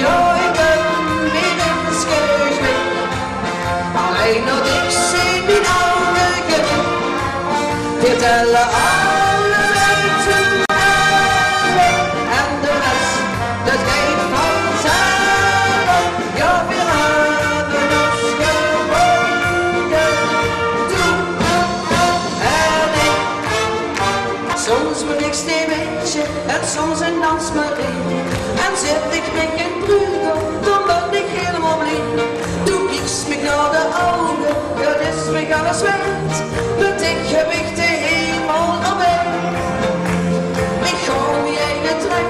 ja, ik ben weer eens gezwicht. Alleen dat ik zie mijn oude gezicht. Vertellen alle mensen en de rest, dat geeft vanzelf. Ja, we hebben ons gewonnen toen en ik. Soms moet ik stemmentje en soms een dansmarie. En zit ik met geen brugel, dan ben ik helemaal blind. Toen kies me naar de ogen, dat is me alles waard. Met ik gewicht de hemel omheen. Ik ga niet eigen trek,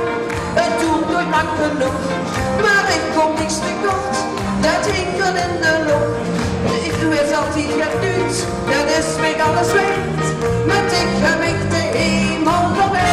het doet nooit lang genoeg. Maar ik kom niks te kort, dat hinkelt in de lucht. Ik weet altijd geduurd, dat is me alles waard. Met ik gewicht de hemel omheen.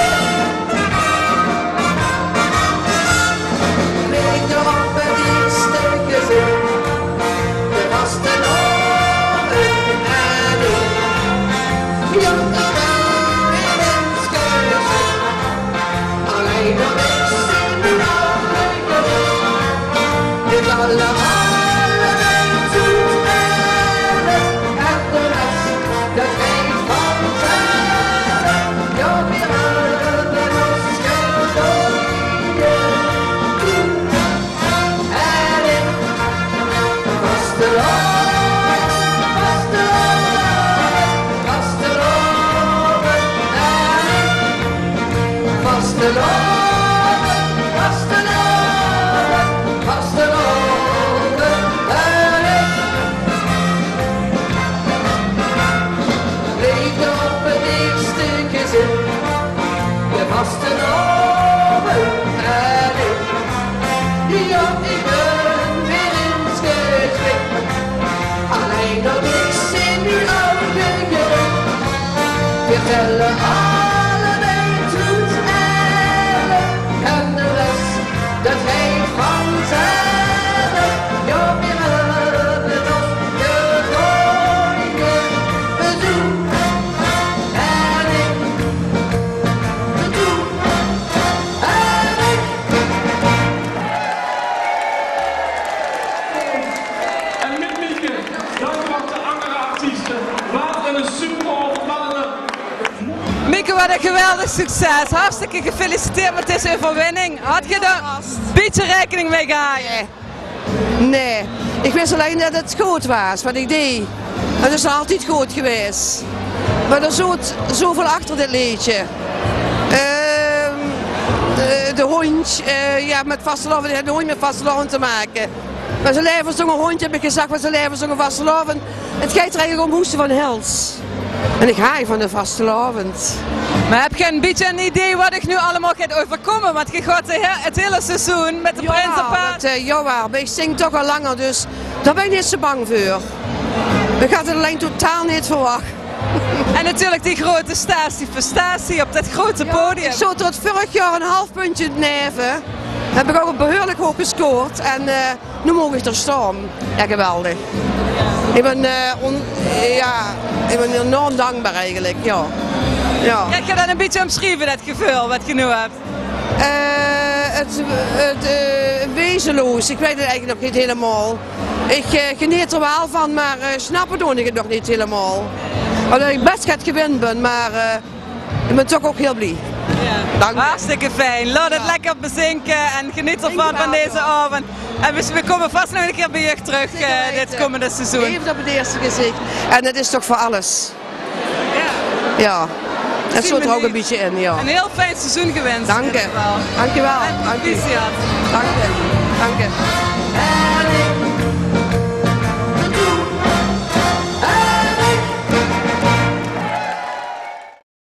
Vertellen alle mensen en de rest, dat heeft vanzelf. Ja, we hebben nog gegooid bezoek en ik bedoel en ik. En met Mieke, dan wat de andere artiesten. Wat een super opvallende. Mieke, wat een geweldig succes. Hartstikke gefeliciteerd met deze overwinning. Had je er een beetje rekening mee gehouden? Nee, ik wist alleen dat het goed was wat ik deed. Het is altijd goed geweest. Maar er zit zoveel achter dit liedje. De hond, ja, met vastelovend, het had de hond met vastelovend te maken. Maar zijn leven zong een hondje, heb ik gezegd, maar zijn leven zong een vastelovend. Het gaat er eigenlijk om hoesten van hels. En ik haai van de vastelovend. Maar heb je een beetje een idee wat ik nu allemaal gaat overkomen? Want je gaat het hele seizoen met de Prinsenpaard. Jawel, maar ik zing toch al langer, dus daar ben ik niet zo bang voor. Ik had het alleen totaal niet verwacht. En natuurlijk die grote prestatie op dat grote podium. Ik zat tot vorig jaar een half puntje neven. Heb ik ook behoorlijk hoog gescoord en nu mogen ik er staan. Ja, geweldig. Ik ben, ik ben enorm dankbaar eigenlijk, ja. Ja. Kijk je dan een beetje omschrijven, dat gevoel wat je nu hebt? Het wezenloos, ik weet het eigenlijk nog niet helemaal. Ik geniet er wel van, maar snappen doe ik het nog niet helemaal. Omdat ik best gaat gewinnen ben, maar ik ben toch ook heel blij. Ja. Dank je. Hartstikke fijn. Laat het lekker bezinken en geniet ervan van deze avond. En we komen vast nog een keer bij je terug dit komende seizoen. Even op het eerste gezicht. En dat is toch voor alles. Ja. Ja. Dat zit er ook een beetje in, ja. Een heel fijn seizoen gewenst. Dank je. Dank je wel. En proficiat. Dank je. Dank je.